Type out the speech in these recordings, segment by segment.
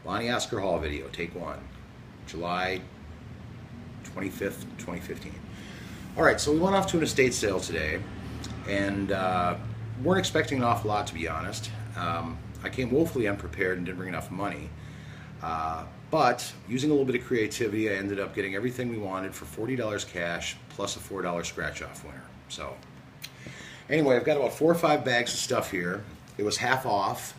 Lonnie Oscar Hall video, take one, July 25th, 2015. All right, so we went off to an estate sale today, and weren't expecting an awful lot, to be honest. I came woefully unprepared and didn't bring enough money. But using a little bit of creativity, I ended up getting everything we wanted for $40 cash plus a $4 scratch-off winner. So anyway, I've got about 4 or 5 bags of stuff here. It was half off.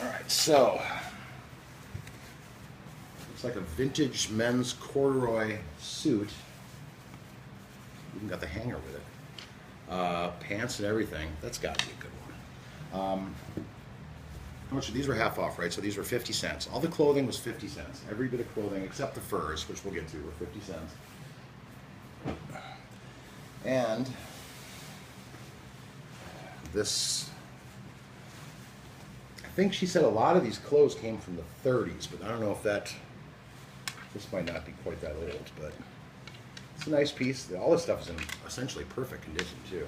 All right, so looks like a vintage men's corduroy suit. Even got the hanger with it. Pants and everything. That's got to be a good one. How much? These were half off, right? So these were 50 cents. All the clothing was 50 cents. Every bit of clothing except the furs, which we'll get to, were 50 cents. And this, I think she said a lot of these clothes came from the 30s, but I don't know if that, this might not be quite that old, but it's a nice piece. All this stuff is in essentially perfect condition too.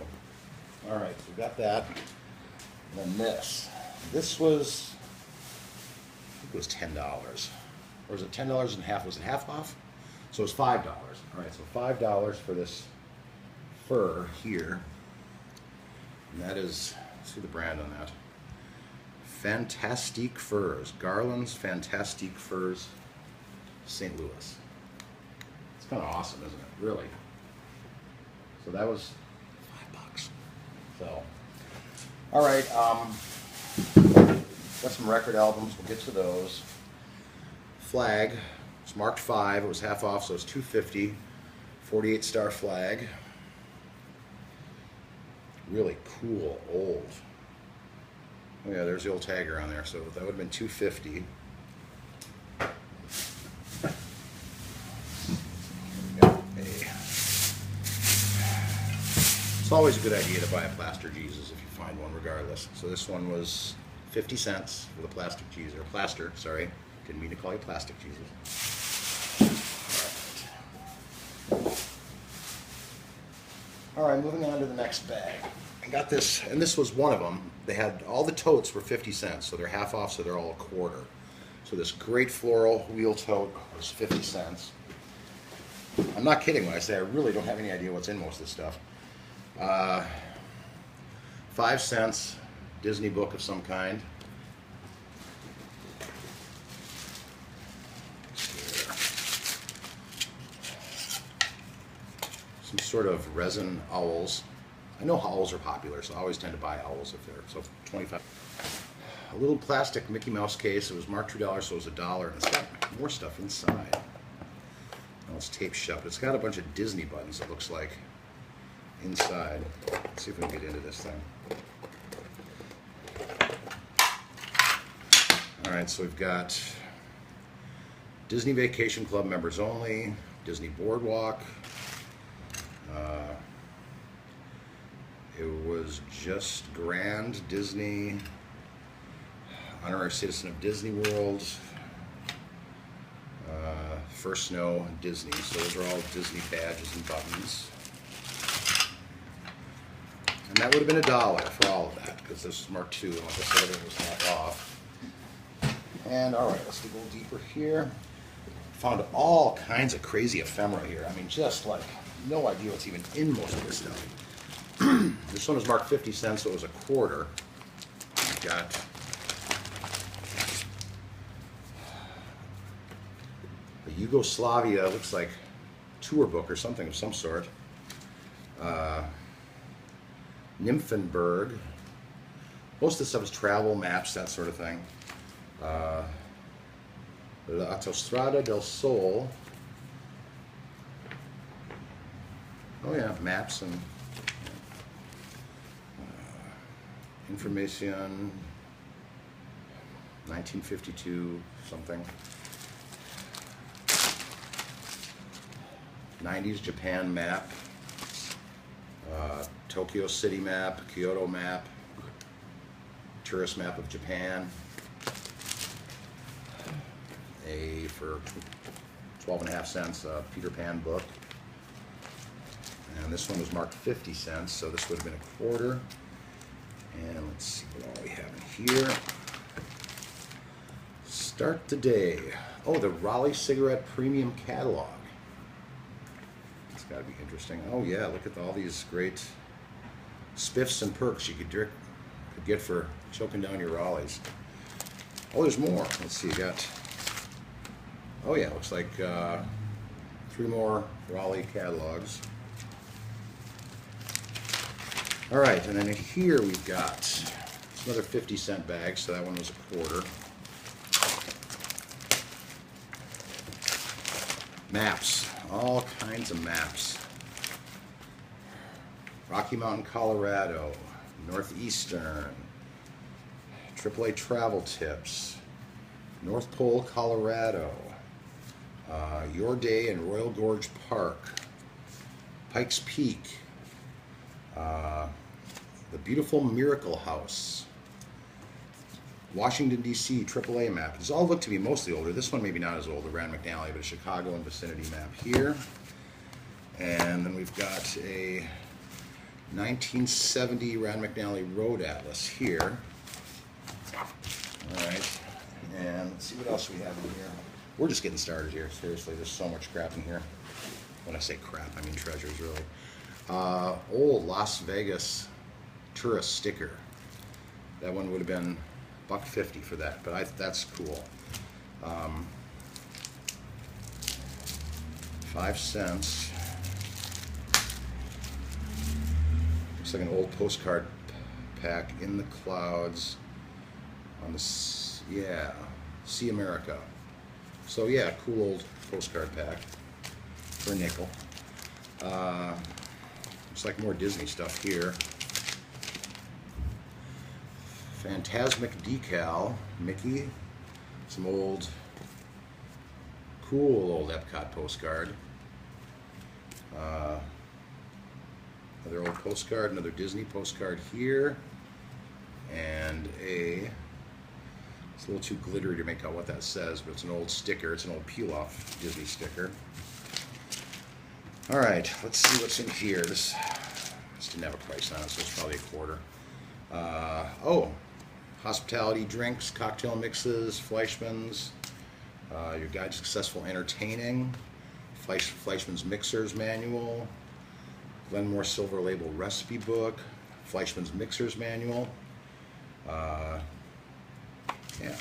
All right, so we've got that. And then this was, I think it was $10. Or was it $10 and half? Was it half off? So it was $5. All right, so $5 for this fur here. And that is, let's see the brand on that. Fantastique Furs. Garland's Fantastique Furs, St. Louis. It's kind of awesome, isn't it? Really. So that was $5. So, all right. Got some record albums. We'll get to those. Flag. It's marked 5. It was half off, so it's $2.50. 48 star flag. Really cool, old. Oh yeah, there's the old tagger on there, so that would have been $2.50. It's always a good idea to buy a plaster Jesus if you find one, regardless. So this one was 50 cents for the plastic Jesus, or plaster, sorry. Didn't mean to call you plastic Jesus. All right, moving on to the next bag. I got this, and this was one of them. They had, all the totes were 50 cents, so they're half off, so they're all a quarter. So this great floral wheel tote was 50 cents. I'm not kidding when I say I really don't have any idea what's in most of this stuff. 5 cents, Disney book of some kind. Some sort of resin owls. I know owls are popular, so I always tend to buy owls if they're, so 25. A little plastic Mickey Mouse case. It was marked $2, so it was $1, and it's got more stuff inside. Well, it's taped shut, but it's got a bunch of Disney buttons, it looks like, inside. Let's see if we can get into this thing. All right, so we've got Disney Vacation Club members only, Disney Boardwalk. It was just Grand Disney, Honorary Citizen of Disney World, First Snow, Disney. So those are all Disney badges and buttons. And that would have been $1 for all of that, because this is marked 2, and like I said, it was half off. And all right, let's go a little deeper here. Found all kinds of crazy ephemera here. I mean, just like no idea what's even in most of this stuff. This one was marked 50 cents, so it was a quarter. We've got a Yugoslavia, looks like tour book or something of some sort. Nymphenburg. Most of this stuff is travel, maps, that sort of thing. La Autostrada del Sol. Oh yeah, maps and information. 1952 something. 90s Japan map. Tokyo City map, Kyoto map, tourist map of Japan. For 12.5 cents, Peter Pan book. And this one was marked 50 cents, so this would have been a quarter. And let's see what all we have in here. Start the day. Oh, the Raleigh Cigarette Premium Catalog. It's got to be interesting. Oh yeah, look at all these great spiffs and perks you could get for choking down your Raleighs. Oh, there's more. Let's see, you got... Oh yeah, looks like 3 more Raleigh catalogs. All right, and then here we've got another 50-cent bag, so that one was a quarter. Maps, all kinds of maps. Rocky Mountain, Colorado, Northeastern, AAA Travel Tips, North Pole, Colorado, Your Day in Royal Gorge Park, Pikes Peak, the beautiful Miracle House, Washington, D.C. AAA map. These all look to be mostly older. This one maybe not as old, the Rand McNally, but a Chicago and vicinity map here. And then we've got a 1970 Rand McNally Road Atlas here. All right, and let's see what else we have in here. We're just getting started here. Seriously, there's so much crap in here. When I say crap, I mean treasures, really. Old Las Vegas tourist sticker. That one would have been $1.50 for that, but that's cool. 5 cents. Looks like an old postcard pack. In the clouds. On the See America. So yeah, cool old postcard pack for a nickel. Looks like more Disney stuff here. Phantasmic decal, Mickey. Some old, cool old Epcot postcard. Another old postcard, another Disney postcard here. And it's a little too glittery to make out what that says, but it's an old sticker. It's an old peel-off Disney sticker. All right, let's see what's in here. This didn't have a price on it, so it's probably a quarter. Oh, hospitality drinks, cocktail mixes, Fleischmann's, your guide to successful entertaining, Fleischmann's Mixers Manual, Glenmore Silver Label Recipe Book, Fleischmann's Mixers Manual. Yeah.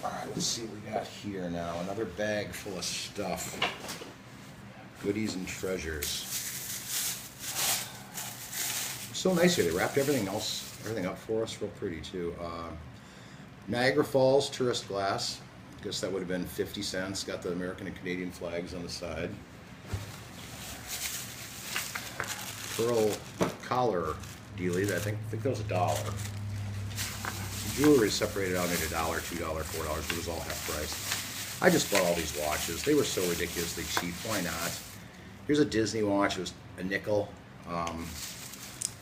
All right, let's see what we got here now. Another bag full of stuff. Goodies and treasures. So nice here. They wrapped everything up for us real pretty too. Niagara Falls tourist glass. I guess that would have been 50 cents. Got the American and Canadian flags on the side. Pearl collar dealie. I think that was $1. Jewelry separated out into $1, $2, $4, but it was all half price. I just bought all these watches. They were so ridiculously cheap. Why not? Here's a Disney watch. It was a nickel.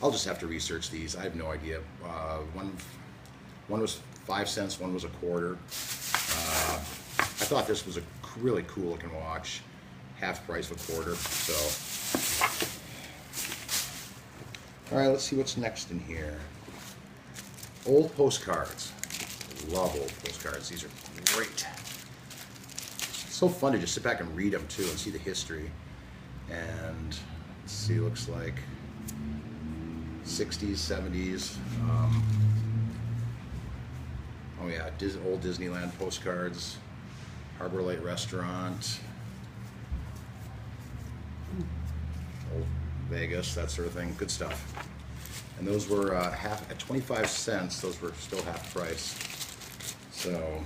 I'll just have to research these. I have no idea. One was 5 cents. One was a quarter. I thought this was a really cool looking watch. Half price of a quarter. So, all right. Let's see what's next in here. Old postcards. Love old postcards. These are great. It's so fun to just sit back and read them too and see the history. And let's see, looks like 60s, 70s. Oh yeah, old Disneyland postcards, Harbor Light Restaurant, old Vegas, that sort of thing. Good stuff. And those were at 25 cents. Those were still half price. So,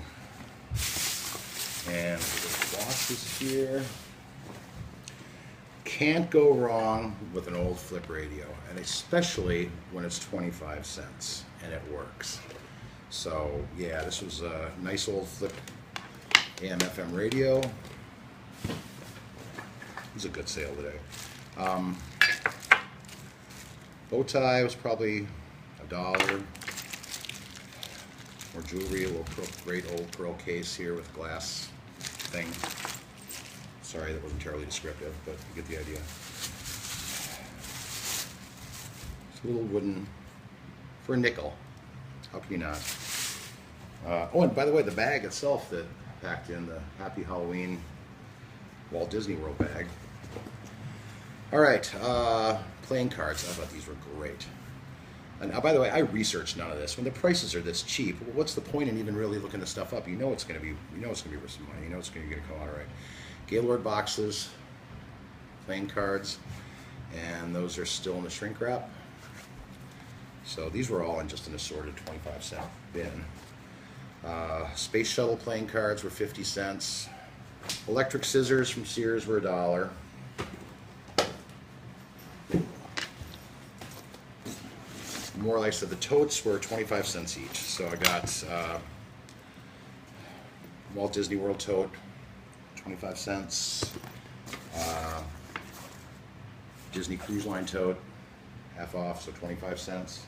and the watches here. Can't go wrong with an old flip radio, and especially when it's 25 cents and it works. So yeah, this was a nice old flip AM FM radio. It was a good sale today. Bow tie was probably $1. More jewelry, a little great old pearl case here with glass thing. Sorry, that wasn't terribly descriptive, but you get the idea. It's a little wooden for a nickel. How can you not? Oh, and by the way, the bag itself that packed in the Happy Halloween Walt Disney World bag. All right, playing cards. I thought these were great. And by the way, I researched none of this. When the prices are this cheap, well, what's the point in even really looking this stuff up? You know it's going to be, worth some money. You know it's going to come out all right. Gaylord boxes, playing cards, and those are still in the shrink wrap. So these were all in just an assorted 25-cent bin. Space Shuttle playing cards were 50 cents. Electric scissors from Sears were $1. More like so the totes were 25 cents each. So I got Walt Disney World tote, 25 cents. Disney Cruise Line tote, half off, so 25 cents.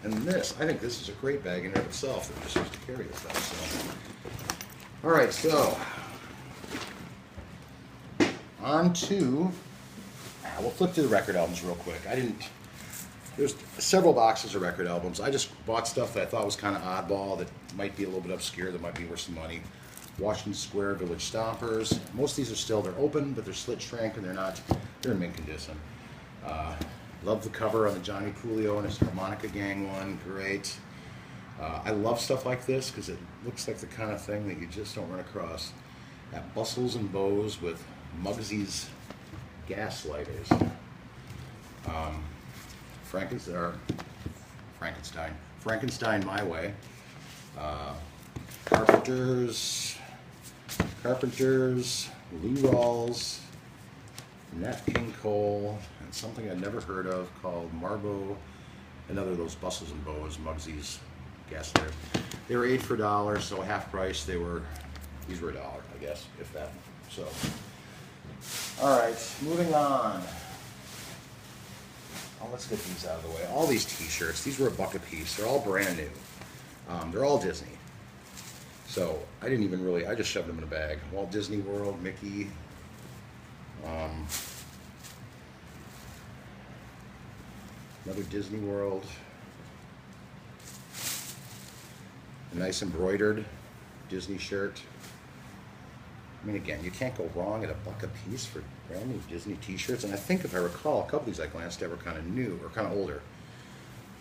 And this, I think this is a great bag in and of itself that we're just used to carry this stuff. So, all right, so on to, we'll flip through the record albums real quick. There's several boxes of record albums. I just bought stuff that I thought was kind of oddball, that might be a little bit obscure, that might be worth some money. Washington Square Village Stompers. Most of these are still, they're open, but they're slit shrink and they're in mint condition. Love the cover on the Johnny Coolio and his Harmonica Gang one, great. I love stuff like this because it looks like the kind of thing that you just don't run across. At Bustles and Bows with Muggsy's Gaslighters. Frankenstein My Way. Carpenters, Lou Rawls, Nat King Cole, and something I'd never heard of called Marbo, another of those Bustles and Bows, Muggsy's Gaslighters. They were 8 for $1, so half price. These were $1, I guess, if that. So, all right, moving on. Oh, let's get these out of the way. All these T-shirts, these were $1 a piece. They're all brand new. They're all Disney. So I just shoved them in a bag. Walt Disney World, Mickey. Another Disney World. A nice embroidered Disney shirt. I mean, again, you can't go wrong at $1 a piece for brand new Disney T-shirts. And I think, if I recall, a couple of these I glanced at were kind of new or kind of older.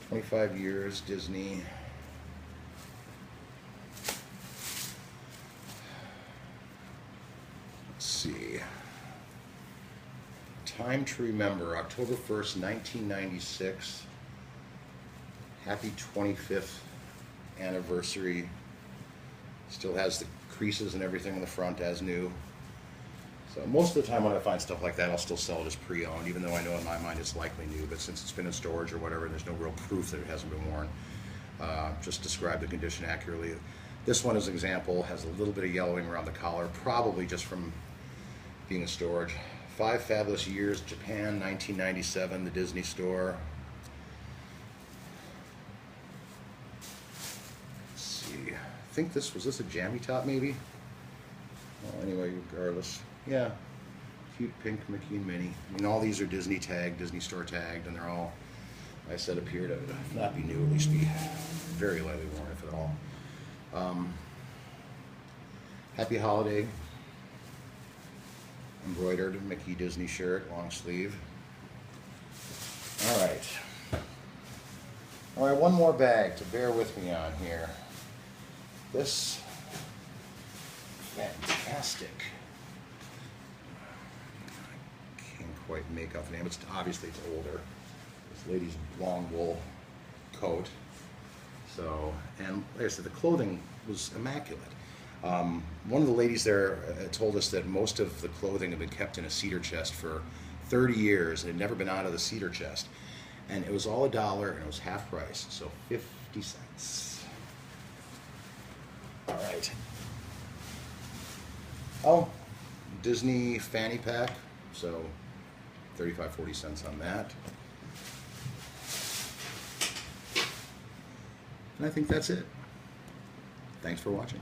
25 years Disney. Let's see. Time to Remember, October 1st, 1996. Happy 25th anniversary. Still has the creases and everything in the front as new. So most of the time when I find stuff like that, I'll still sell it as pre-owned, even though I know in my mind it's likely new. But since it's been in storage or whatever, there's no real proof that it hasn't been worn. Just describe the condition accurately. This one, as an example, has a little bit of yellowing around the collar, probably just from being in storage. 5 Fabulous Years, Japan, 1997, the Disney Store. Let's see. I think was this a jammy top maybe? Well, anyway, regardless. Yeah. Cute pink Mickey and Minnie. I mean, all these are Disney tagged, Disney Store tagged, and they're all, like I said, appear to not be new, at least be very lightly worn, if at all. Happy Holiday. Embroidered Mickey Disney shirt, long sleeve. All right, one more bag to bear with me on here. This fantastic, I can't quite make out the name. Obviously it's older. This lady's long wool coat. So, and like I said, the clothing was immaculate. One of the ladies there told us that most of the clothing had been kept in a cedar chest for 30 years and had never been out of the cedar chest. And it was all $1 and it was half price, so 50 cents. All right. Oh, Disney fanny pack, so 35-40 cents on that. And I think that's it. Thanks for watching.